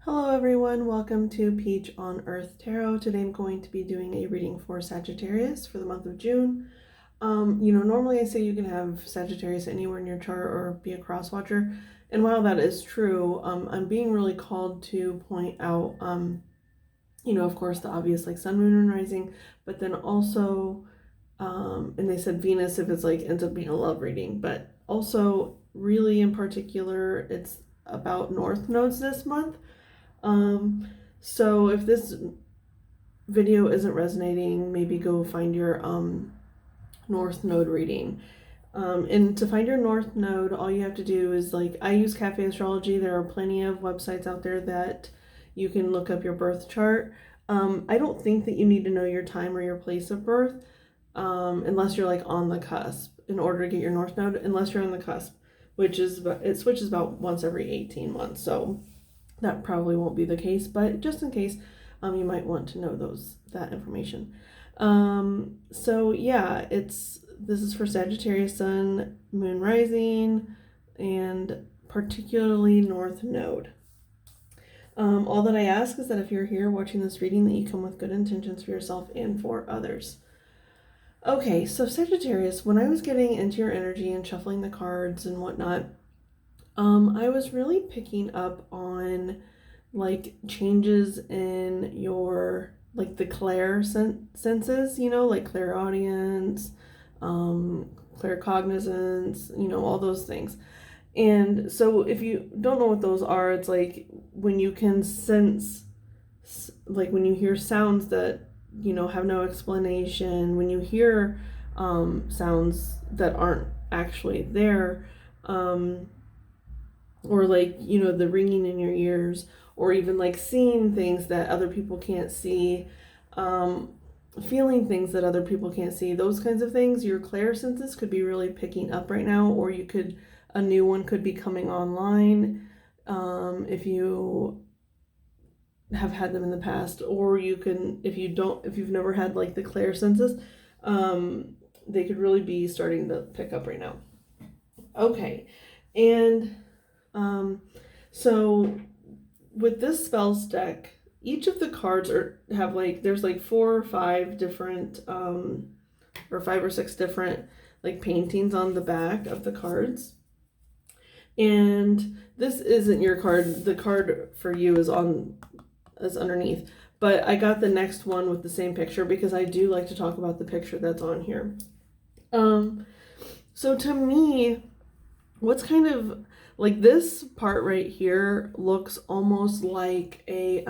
Hello everyone, welcome to Peach on Earth Tarot. Today I'm going to be doing a reading for Sagittarius for the month of June. Normally I say you can have Sagittarius anywhere in your chart or be a cross watcher. And while that is true, I'm being really called to point out, of course the obvious like sun, moon, and rising, but then also, and they said Venus if it's like ends up being a love reading, but also really in particular, it's about North nodes this month. So if this video isn't resonating, maybe go find your North Node reading. And to find your North Node, all you have to do is I use Cafe Astrology. There are plenty of websites out there that you can look up your birth chart. I don't think that you need to know your time or your place of birth, unless you're on the cusp in order to get your North Node, unless you're on the cusp, it switches about once every 18 months. So that probably won't be the case, but just in case, you might want to know that information. So yeah, this is for Sagittarius Sun, Moon Rising, and particularly North Node. All that I ask is that if you're here watching this reading, that you come with good intentions for yourself and for others. Okay, so Sagittarius, when I was getting into your energy and shuffling the cards and whatnot, I was really picking up on changes in your the clair senses, clairaudience, claircognizance, all those things. And so if you don't know what those are, it's when you can sense, when you hear sounds that have no explanation, when you hear sounds that aren't actually there, or the ringing in your ears, or even seeing things that other people can't see, feeling things that other people can't see, those kinds of things. Your clairsenses could be really picking up right now, or a new one could be coming online, if you have had them in the past, or if you've never had the clairsenses, they could really be starting to pick up right now. Okay, and so with this spells deck, each of the cards have there's 4 or 5 different or 5 or 6 different paintings on the back of the cards. And this isn't your card. The card for you is underneath. But I got the next one with the same picture because I do like to talk about the picture that's on here. So to me, what's kind of this part right here looks almost like a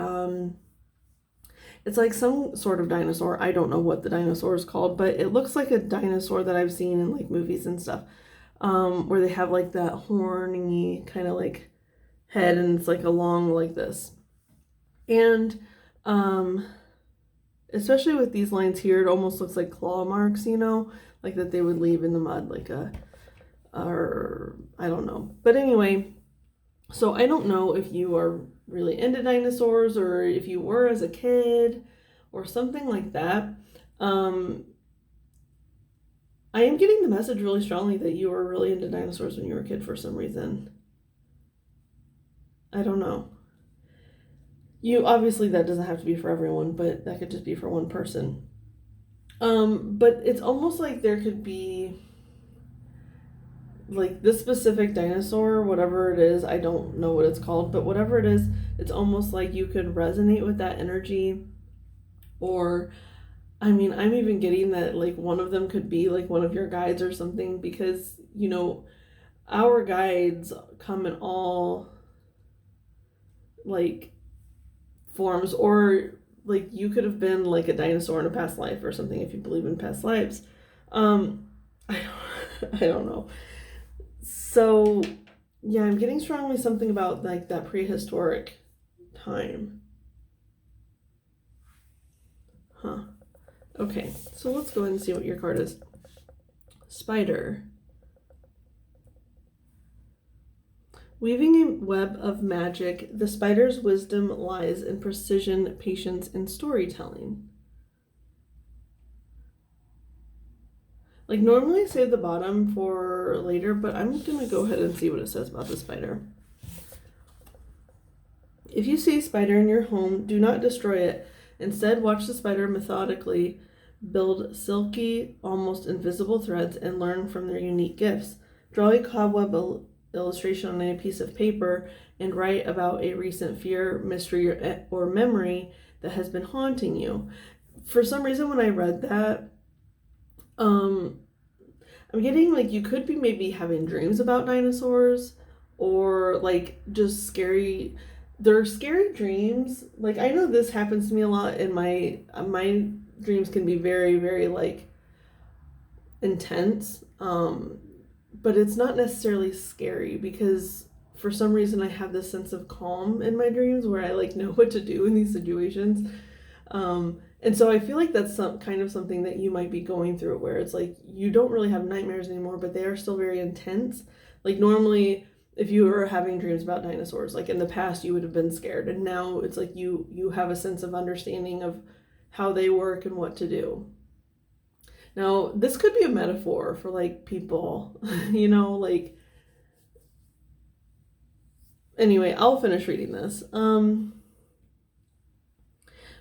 it's like some sort of dinosaur. I don't know what the dinosaur is called, but it looks like a dinosaur that I've seen in movies and stuff, where they have that horny kind of head, and it's along like this. And especially with these lines here, it almost looks like claw marks, that they would leave in the mud, or I don't know. But anyway, so I don't know if you are really into dinosaurs, or if you were as a kid or something like that. I am getting the message really strongly that you were really into dinosaurs when you were a kid for some reason. I don't know. Obviously that doesn't have to be for everyone, but that could just be for one person. But it's almost like there could be this specific dinosaur, whatever it is, I don't know what it's called, but whatever it is, it's almost like you could resonate with that energy. Or I'm even getting that one of them could be one of your guides or something, because our guides come in all forms, or you could have been a dinosaur in a past life or something, if you believe in past lives. I don't know. So yeah, I'm getting strongly something about that prehistoric time. Okay, so let's go ahead and see what your card is. Spider. Weaving a web of magic, the spider's wisdom lies in precision, patience, and storytelling. Normally I save the bottom for later, but I'm gonna go ahead and see what it says about the spider. If you see a spider in your home, do not destroy it. Instead, watch the spider methodically build silky, almost invisible threads and learn from their unique gifts. Draw a cobweb illustration on a piece of paper and write about a recent fear, mystery, or memory that has been haunting you. For some reason, when I read that, I'm getting like you could be maybe having dreams about dinosaurs, or like just scary. They're scary dreams. Like I know this happens to me a lot in my dreams can be very, very like intense. But it's not necessarily scary because for some reason I have this sense of calm in my dreams where I like know what to do in these situations. And so I feel like that's some kind of something that you might be going through where it's like you don't really have nightmares anymore, but they are still very intense. Like normally if you were having dreams about dinosaurs, like in the past you would have been scared, and now it's like you have a sense of understanding of how they work and what to do. Now, this could be a metaphor for like people, like anyway, I'll finish reading this.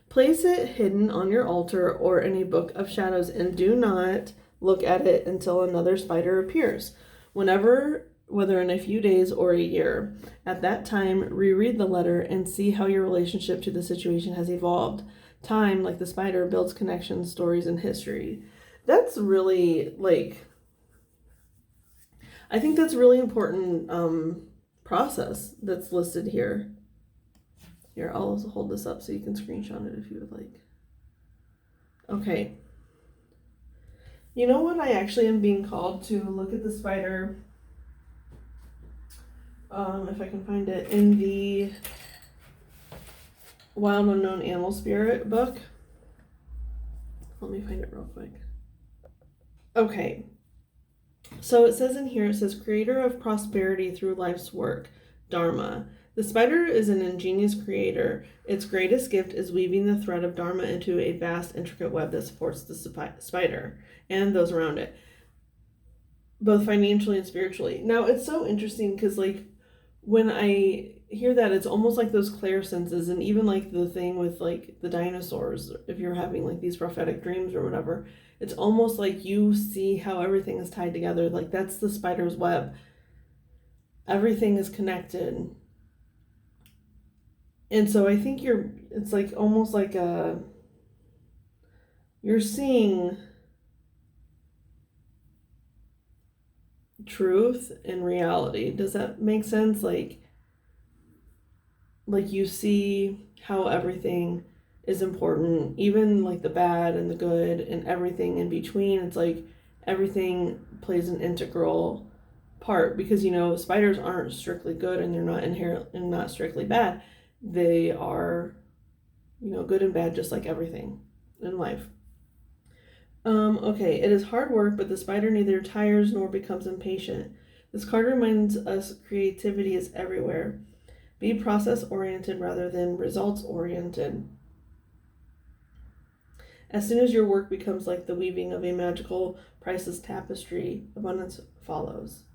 Place it hidden on your altar or in a book of shadows and do not look at it until another spider appears. Whether in a few days or a year, at that time, reread the letter and see how your relationship to the situation has evolved. Time, like the spider, builds connections, stories, and history. That's really, I think that's really important process that's listed here. Here, I'll also hold this up so you can screenshot it if you would like. Okay. You know what? I actually am being called to look at the spider, if I can find it, in the Wild Unknown Animal Spirit book. Let me find it real quick. Okay. So it says in here, it says, creator of prosperity through life's work, Dharma. The spider is an ingenious creator. Its greatest gift is weaving the thread of Dharma into a vast, intricate web that supports the spider and those around it, both financially and spiritually. Now, it's so interesting because, like, when I hear that, it's almost like those clairsenses, and even, like, the thing with, like, the dinosaurs, if you're having, like, these prophetic dreams or whatever, it's almost like you see how everything is tied together. Like, that's the spider's web. Everything is connected. And so I think it's like almost like you're seeing truth and reality. Does that make sense? Like you see how everything is important, even like the bad and the good and everything in between. It's like everything plays an integral part because, spiders aren't strictly good and they're not inherent and not strictly bad. They are, good and bad, just like everything in life. Okay, it is hard work, but the spider neither tires nor becomes impatient. This card reminds us creativity is everywhere. Be process-oriented rather than results-oriented. As soon as your work becomes like the weaving of a magical, priceless tapestry, abundance follows.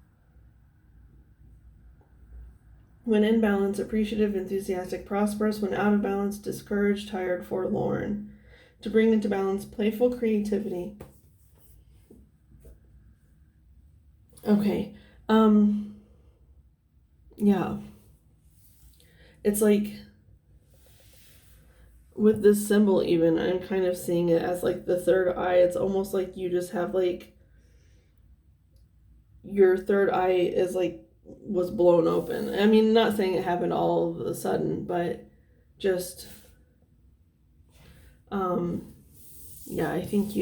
When in balance, appreciative, enthusiastic, prosperous. When out of balance, discouraged, tired, forlorn. To bring into balance, playful creativity. Okay. Yeah. It's like, with this symbol even, I'm kind of seeing it as like the third eye. It's almost like you just have like, your third eye is like, was blown open. I mean, not saying it happened all of a sudden, but just yeah, I think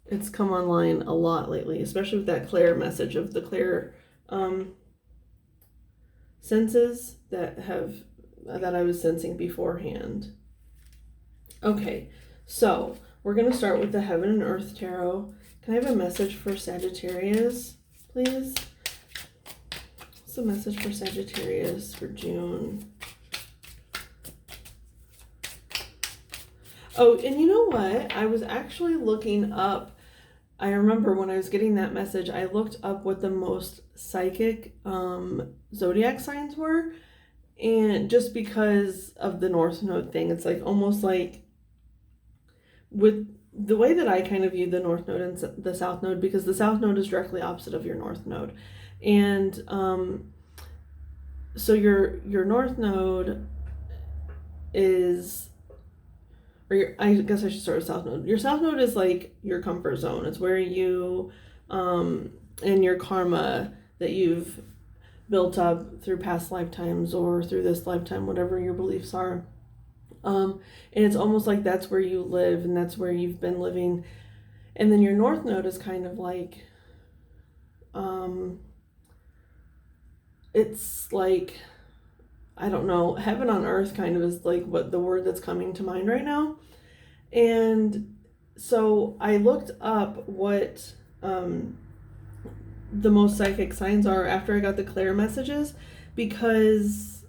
it's come online a lot lately, especially with that clear message of the clear senses that I was sensing beforehand. Okay, so we're going to start with the Heaven and Earth Tarot. Can I have a message for Sagittarius, please? What's the message for Sagittarius for June? Oh, and you know what? I was actually looking up, I remember when I was getting that message, I looked up what the most psychic zodiac signs were, And just because of the North Node thing, it's like almost like with the way that I kind of view the North Node and the South Node, because the South Node is directly opposite of your North Node. And so your North Node is, I guess I should start with South Node. Your South Node is like your comfort zone. It's where you, and your karma that you've built up through past lifetimes or through this lifetime, whatever your beliefs are. And it's almost like that's where you live and that's where you've been living. And then your North Node is kind of like, it's like, I don't know, heaven on earth kind of is like what the word that's coming to mind right now. And so I looked up what the most psychic signs are after I got the Claire messages, because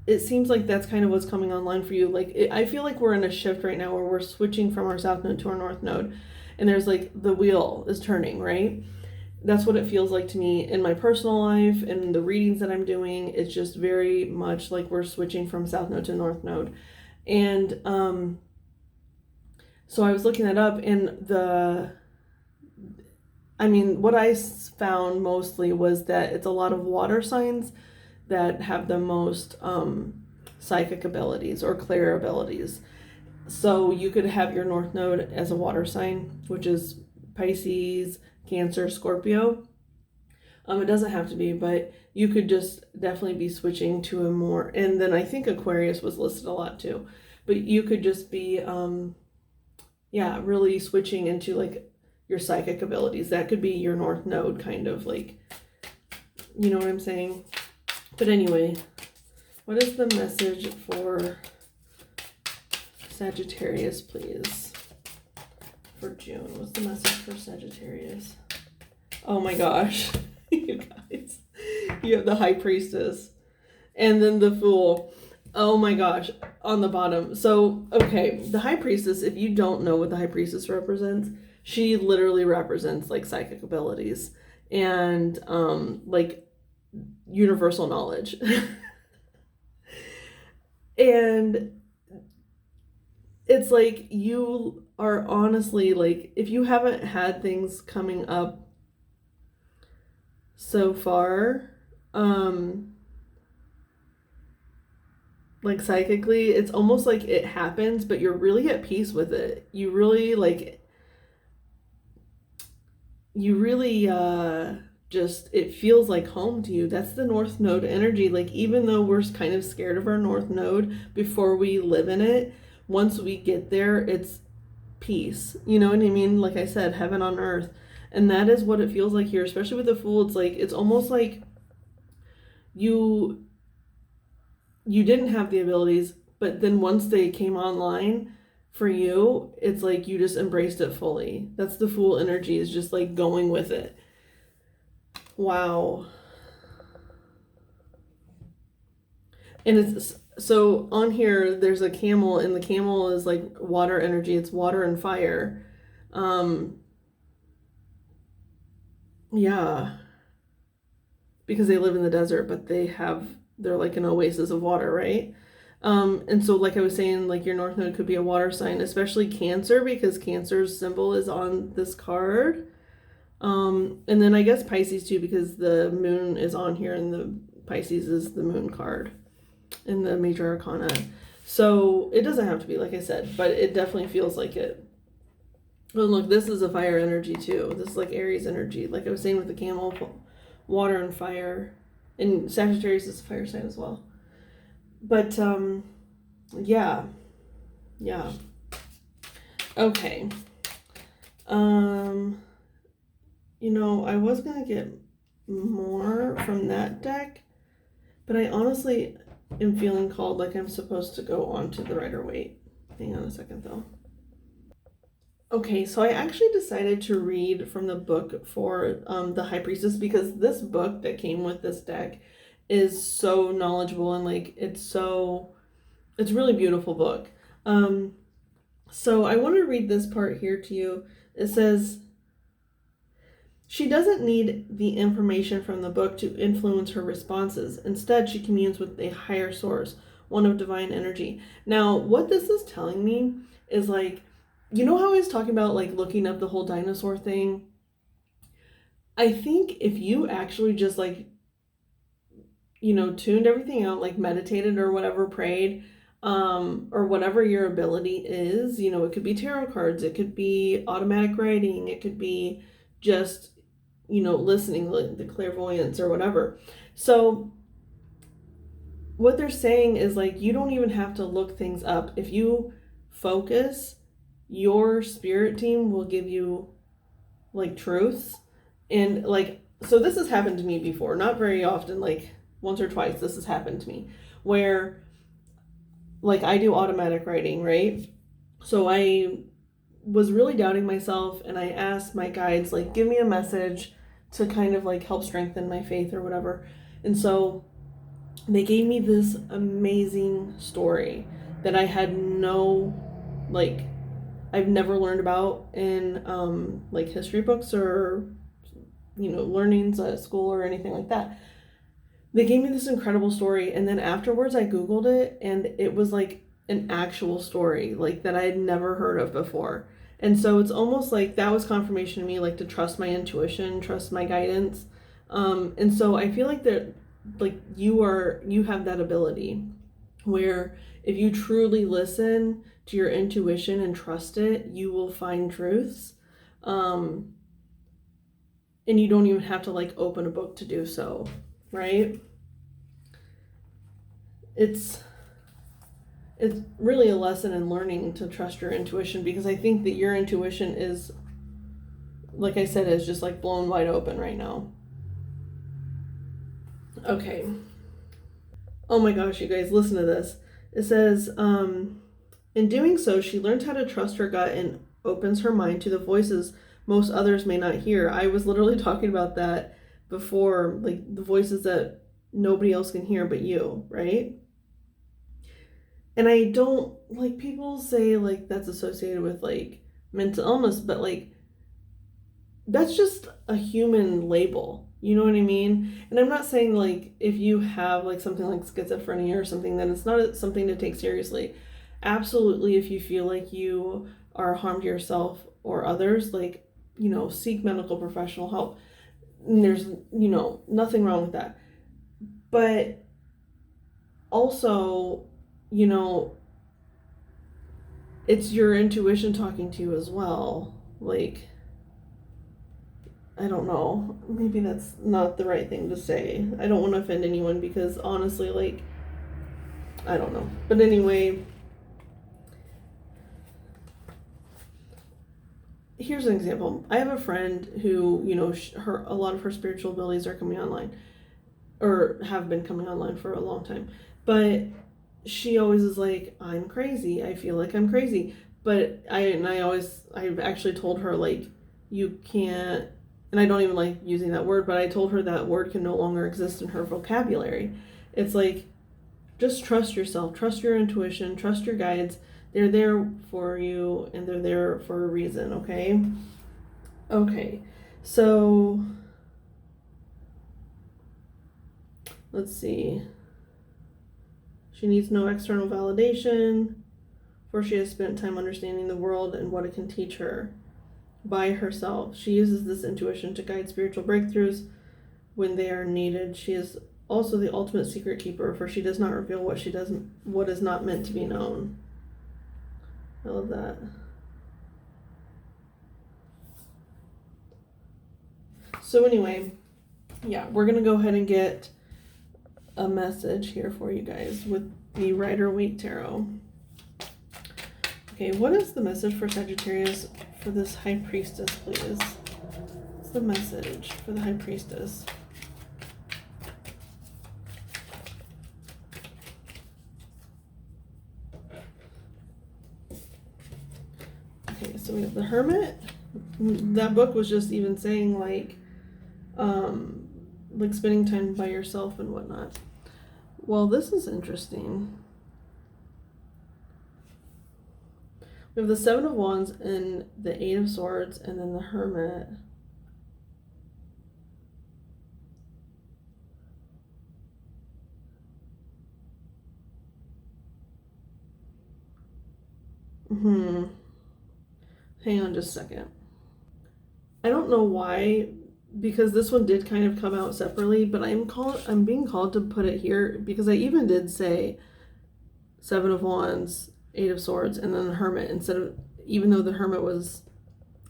it seems like that's kind of what's coming online for you. Like, I feel like we're in a shift right now where we're switching from our South Node to our North Node, and there's like the wheel is turning, right? That's what it feels like to me in my personal life and the readings that I'm doing. It's just very much like we're switching from South Node to North Node. And so I was looking that up, and what I found mostly was that it's a lot of water signs that have the most psychic abilities or clear abilities. So you could have your North Node as a water sign, which is Pisces, Cancer, Scorpio. It doesn't have to be, but you could just definitely be switching to a more, and then I think Aquarius was listed a lot too, but you could just be, really switching into like your psychic abilities. That could be your North Node, kind of like, you know what I'm saying? But anyway, what is the message for Sagittarius, please? For June, what's the message for Sagittarius? Oh my gosh, you guys, you have the High Priestess and then the Fool. Oh my gosh, on the bottom. So, okay, the High Priestess, if you don't know what the High Priestess represents, she literally represents like psychic abilities and like universal knowledge. And it's like you are honestly like, if you haven't had things coming up so far, like psychically, it's almost like it happens, but you're really at peace with it. You really just, it feels like home to you. That's the North Node energy. Like, even though we're kind of scared of our North Node before we live in it, once we get there, it's peace. You know what I mean? Like I said, heaven on earth. And that is what it feels like here, especially with the Fool. It's like, it's almost like you didn't have the abilities, but then once they came online for you, it's like you just embraced it fully. That's the Fool energy, is just like going with it. Wow. And it's so on here, there's a camel, and the camel is like water energy. It's water and fire. Yeah. Because they live in the desert, but they're like an oasis of water, right? And so like I was saying, like your North Node could be a water sign, especially Cancer, because Cancer's symbol is on this card. And then I guess Pisces too, because the moon is on here, and the Pisces is the moon card in the major arcana. So it doesn't have to be, like I said, but it definitely feels like it. Oh, look, this is a fire energy too. This is like Aries energy. Like I was saying with the camel, water and fire. And Sagittarius is a fire sign as well. But, yeah. Okay. I was going to get more from that deck, but I honestly am feeling called like I'm supposed to go on to the Rider-Waite. Hang on a second, though. Okay, so I actually decided to read from the book for the High Priestess, because this book that came with this deck is so knowledgeable, and like it's a really beautiful book. So I want to read this part here to you. It says, She doesn't need the information from the book to influence her responses. Instead, she communes with a higher source, one of divine energy. Now, what this is telling me is like, you know how I was talking about like looking up the whole dinosaur thing? I think if you actually just like, tuned everything out, like meditated or whatever, prayed, or whatever your ability is, it could be tarot cards, it could be automatic writing, it could be just, listening, like the clairvoyance or whatever. So what they're saying is like, you don't even have to look things up. If you focus, your spirit team will give you like truths. And like, so this has happened to me before, not very often, like once or twice this has happened to me, where like I do automatic writing, right? So I was really doubting myself, and I asked my guides, like, give me a message to kind of like help strengthen my faith or whatever. And so they gave me this amazing story that I had like, I've never learned about in like history books or learnings at school or anything like that. They gave me this incredible story, and then afterwards I googled it, and it was like an actual story like that I had never heard of before. And so it's almost like that was confirmation to me, like to trust my intuition, trust my guidance. And so I feel like that, like you have that ability where if you truly listen to your intuition and trust it, you will find truths. And you don't even have to like open a book to do so, right? It's really a lesson in learning to trust your intuition, because I think that your intuition is, like I said, is just like blown wide open right now. Okay. Oh my gosh, you guys, listen to this. It says, in doing so, she learns how to trust her gut and opens her mind to the voices most others may not hear. I was literally talking about that before, like the voices that nobody else can hear but you, right? And I don't, like, people say like that's associated with like mental illness, but like that's just a human label. You know what I mean? And I'm not saying like if you have like something like schizophrenia or something, then it's not something to take seriously. Absolutely, if you feel like you are harmed yourself or others, like, seek medical professional help. And there's, nothing wrong with that. But also, it's your intuition talking to you as well. Like, I don't know. Maybe that's not the right thing to say. I don't want to offend anyone because honestly, like, I don't know. But anyway, here's an example. I have a friend who, a lot of her spiritual abilities are coming online, or have been coming online for a long time. But she always is like, I'm crazy. I feel like I'm crazy. But I've actually told her, like, you can't, and I don't even like using that word, but I told her that word can no longer exist in her vocabulary. It's like, just trust yourself, trust your intuition, trust your guides. They're there for you, and they're there for a reason, okay? Okay, so let's see. She needs no external validation, for she has spent time understanding the world and what it can teach her by herself. She uses this intuition to guide spiritual breakthroughs when they are needed. She is also the ultimate secret keeper, for she does not reveal what is not meant to be known. I love that. So anyway, yeah, we're gonna go ahead and get a message here for you guys with the Rider-Waite Tarot. Okay, what is the message for Sagittarius for this High Priestess, please? What's the message for the High Priestess? Okay, so we have the Hermit. That book was just even saying like spending time by yourself and whatnot. Well, this is interesting. We have the Seven of Wands and the Eight of Swords, and then the Hermit. Hang on just a second. I don't know why, because this one did kind of come out separately, but I'm being called to put it here because I even did say Seven of Wands, Eight of Swords, and then the Hermit instead of, even though the Hermit was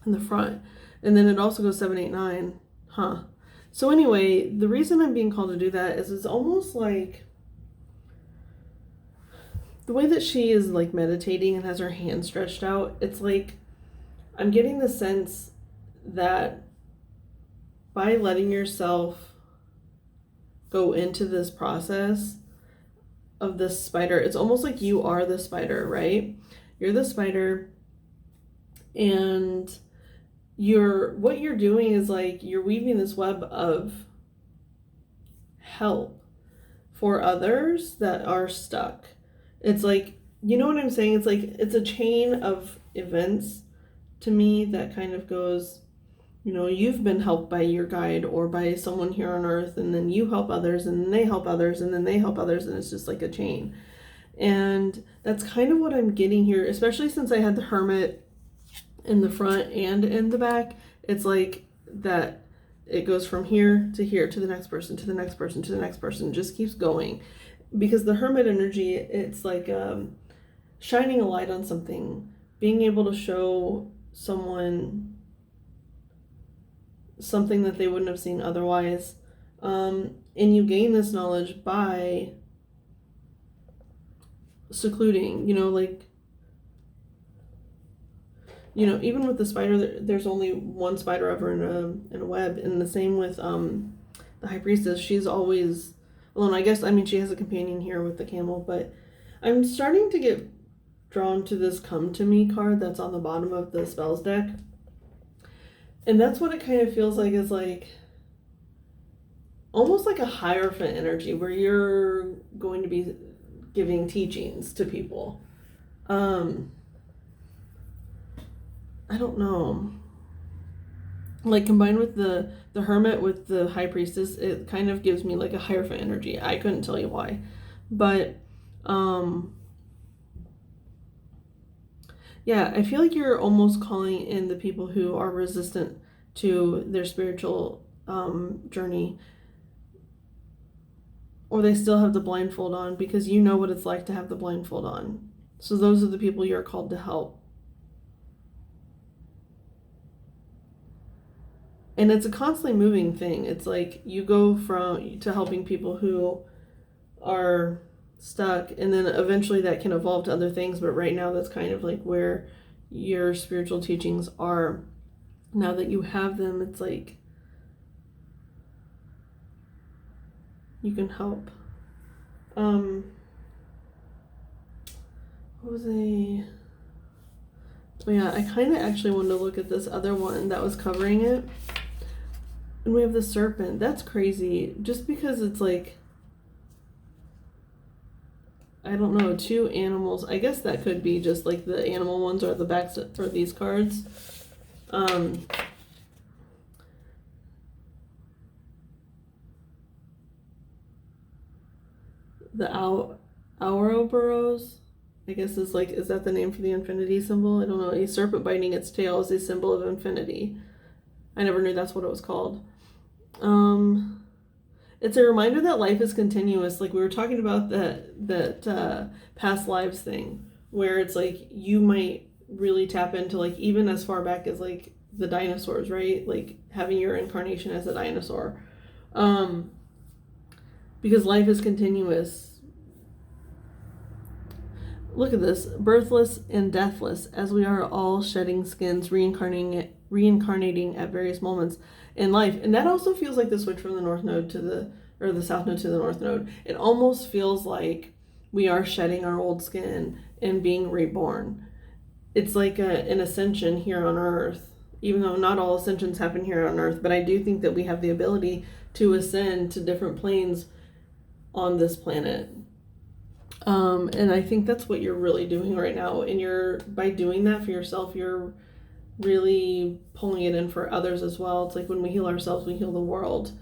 in the front. And then it also goes 7, 8, 9. Huh. So anyway, the reason I'm being called to do that is it's almost like the way that she is like meditating and has her hand stretched out. It's like I'm getting the sense that by letting yourself go into this process of this spider, it's almost like you are the spider, right? You're the spider, and what you're doing is like you're weaving this web of help for others that are stuck. It's like, you know what I'm saying? It's like it's a chain of events to me that kind of goes, you know, you've been helped by your guide or by someone here on earth, and then you help others, and then they help others, and then they help others, and it's just like a chain. And that's kind of what I'm getting here, especially since I had the Hermit in the front and in the back. It's like that it goes from here to the next person, to the next person, to the next person, just keeps going. Because the Hermit energy, it's like shining a light on something, being able to show someone something that they wouldn't have seen otherwise. And you gain this knowledge by secluding, you know, like, you know, even with the spider, there's only one spider ever in a web. And the same with the High Priestess. She's always alone. I guess, I mean, she has a companion here with the camel, but I'm starting to get drawn to this Come to Me card that's on the bottom of the spells deck. And that's what it kind of feels like, is like almost like a Hierophant energy where you're going to be giving teachings to people. I don't know. Like combined with the Hermit with the High Priestess, it kind of gives me like a Hierophant energy. I couldn't tell you why. But yeah, I feel like you're almost calling in the people who are resistant to their spiritual journey, or they still have the blindfold on, because you know what it's like to have the blindfold on. So those are the people you're called to help. And it's a constantly moving thing. It's like you go to helping people who are stuck, and then eventually that can evolve to other things, but right now that's kind of like where your spiritual teachings are. Now that you have them, it's like you can help. What was oh yeah, I kind of actually wanted to look at this other one that was covering it, and we have the serpent. That's crazy, just because it's like, I don't know, two animals. I guess that could be just like the animal ones or the backs for these cards. The Ouroboros, I guess, is that the name for the infinity symbol? I don't know. A serpent biting its tail is a symbol of infinity. I never knew that's what it was called. It's a reminder that life is continuous. Like we were talking about that past lives thing, where it's like you might really tap into like even as far back as like the dinosaurs, right? Like having your incarnation as a dinosaur. Because life is continuous. Look at this, birthless and deathless, as we are all shedding skins, reincarnating at various moments in life. And that also feels like the switch from the North Node to the South Node to the North Node. It almost feels like we are shedding our old skin and being reborn. It's like an ascension here on Earth, even though not all ascensions happen here on Earth, but I do think that we have the ability to ascend to different planes on this planet. And I think that's what you're really doing right now. And by doing that for yourself, you're really pulling it in for others as well. It's like when we heal ourselves, we heal the world.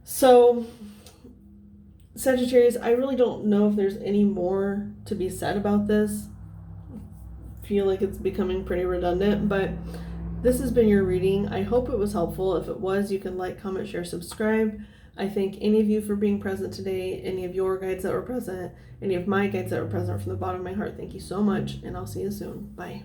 So, Sagittarius, I really don't know if there's any more to be said about this. feel like it's becoming pretty redundant, but this has been your reading. I hope it was helpful. If it was, you can like, comment, share, subscribe. I thank any of you for being present today, any of your guides that were present, any of my guides that were present from the bottom of my heart. Thank you so much, and I'll see you soon. Bye.